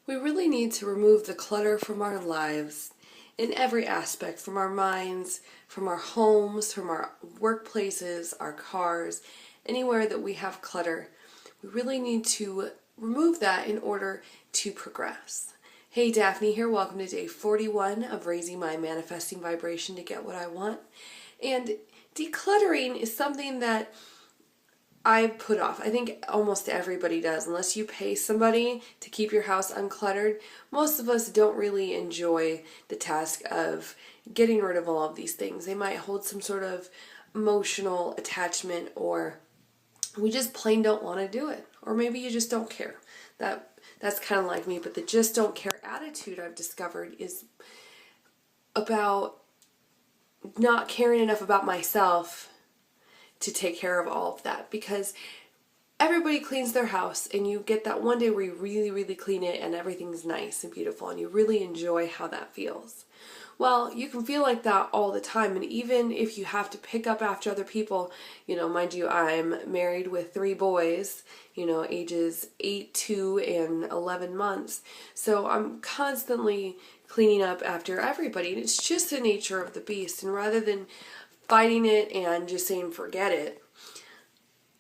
We really need to remove the clutter from our lives in every aspect, from our minds, from our homes, from our workplaces, our cars, anywhere that we have clutter. We really need to remove that in order to progress. Hey, Daphne here. Welcome to day 41 of raising my manifesting vibration to get what I want. And decluttering is something that I put off. I think almost everybody does. Unless you pay somebody to keep your house uncluttered, most of us don't really enjoy the task of getting rid of all of these things. They might hold some sort of emotional attachment, or we just plain don't want to do it. Or maybe you just don't care. That's kind of like me, but the just don't care attitude I've discovered is about not caring enough about myself to take care of all of that, because everybody cleans their house and you get that one day where you really clean it and everything's nice and beautiful and you really enjoy how that feels. Well, you can feel like that all the time, and even if you have to pick up after other people, mind you, I'm married with 3 boys, ages 8, 2, and 11 months. So I'm constantly cleaning up after everybody, and it's just the nature of the beast. And rather than fighting it and just saying forget it,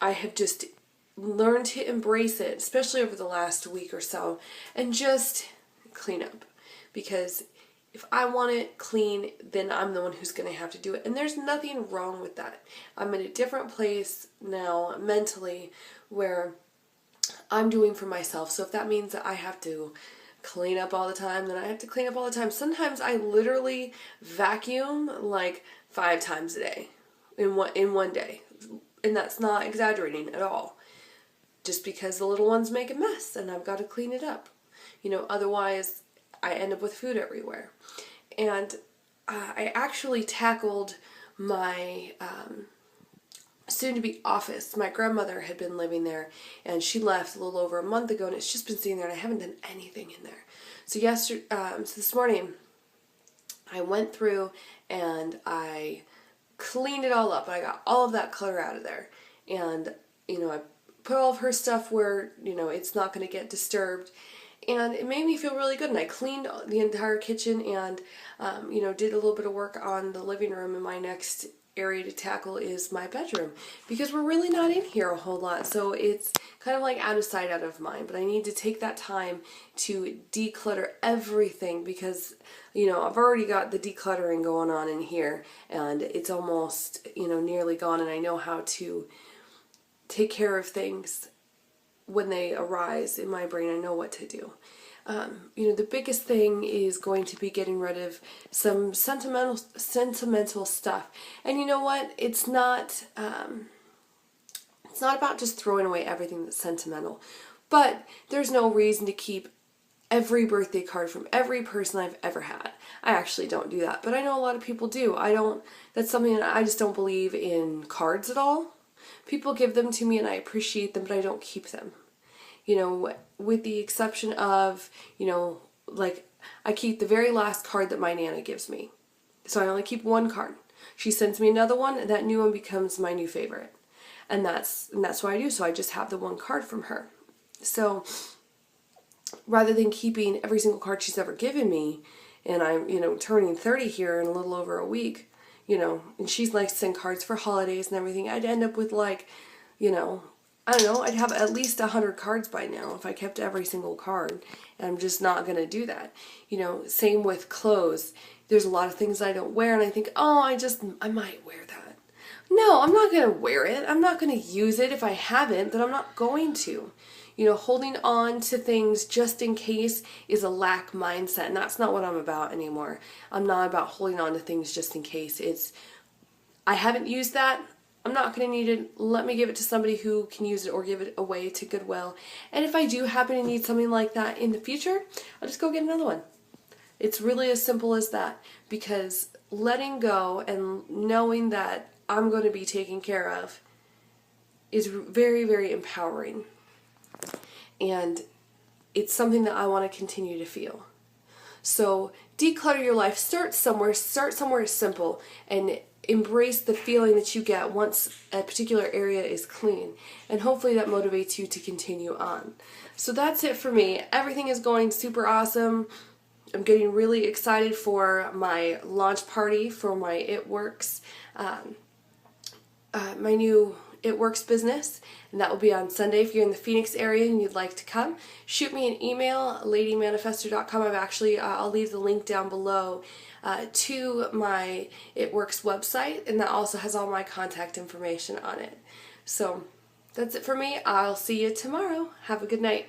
I have just learned to embrace it, especially over the last week or so, and just clean up. Because if I want it clean, then I'm the one who's going to have to do it. And there's nothing wrong with that. I'm in a different place now mentally where I'm doing for myself. So if that means that I have to clean up all the time, then I have to clean up all the time. Sometimes I literally vacuum like 5 times a day in one day. And that's not exaggerating at all. Just because the little ones make a mess and I've got to clean it up. Otherwise I end up with food everywhere. And I actually tackled my soon-to-be office. My grandmother had been living there, and she left a little over a month ago, and it's just been sitting there, and I haven't done anything in there. So this morning, I went through and I cleaned it all up. I got all of that clutter out of there, and I put all of her stuff where it's not going to get disturbed. And it made me feel really good. And I cleaned the entire kitchen and, did a little bit of work on the living room. And my next area to tackle is my bedroom, because we're really not in here a whole lot. So it's kind of like out of sight, out of mind. But I need to take that time to declutter everything, because, I've already got the decluttering going on in here. And it's almost, nearly gone. And I know how to take care of things when they arise in my brain. I know what to do. The biggest thing is going to be getting rid of some sentimental stuff. And you know what? It's not about just throwing away everything that's sentimental. But there's no reason to keep every birthday card from every person I've ever had. I actually don't do that, but I know a lot of people do. That's something that I just don't believe in cards at all. People give them to me and I appreciate them, but I don't keep them. With the exception of, I keep the very last card that my Nana gives me. So I only keep one card. She sends me another one, and that new one becomes my new favorite. And that's what I do. So I just have the one card from her. So rather than keeping every single card she's ever given me, and I'm, turning 30 here in a little over a week, and she's like send cards for holidays and everything, I'd end up with I don't know, I'd have at least 100 cards by now if I kept every single card, and I'm just not going to do that. Same with clothes. There's a lot of things I don't wear, and I think, I might wear that. No, I'm not going to wear it. I'm not going to use it. If I haven't, then I'm not going to. Holding on to things just in case is a lack mindset, and that's not what I'm about anymore. I'm not about holding on to things just in case. I haven't used that. I'm not going to need it. Let me give it to somebody who can use it, or give it away to Goodwill. And if I do happen to need something like that in the future, I'll just go get another one. It's really as simple as that, because letting go and knowing that I'm going to be taken care of is very, very empowering. And it's something that I want to continue to feel. So declutter your life. Start somewhere simple, and embrace the feeling that you get once a particular area is clean, and hopefully that motivates you to continue on. So that's it for me. Everything is going super awesome. I'm getting really excited for my launch party for my It Works, my new It Works business, and that will be on Sunday. If you're in the Phoenix area and you'd like to come, shoot me an email, ladymanifestor.com. I'll leave the link down below to my It Works website, and that also has all my contact information on it. So that's it for me. I'll see you tomorrow. Have a good night.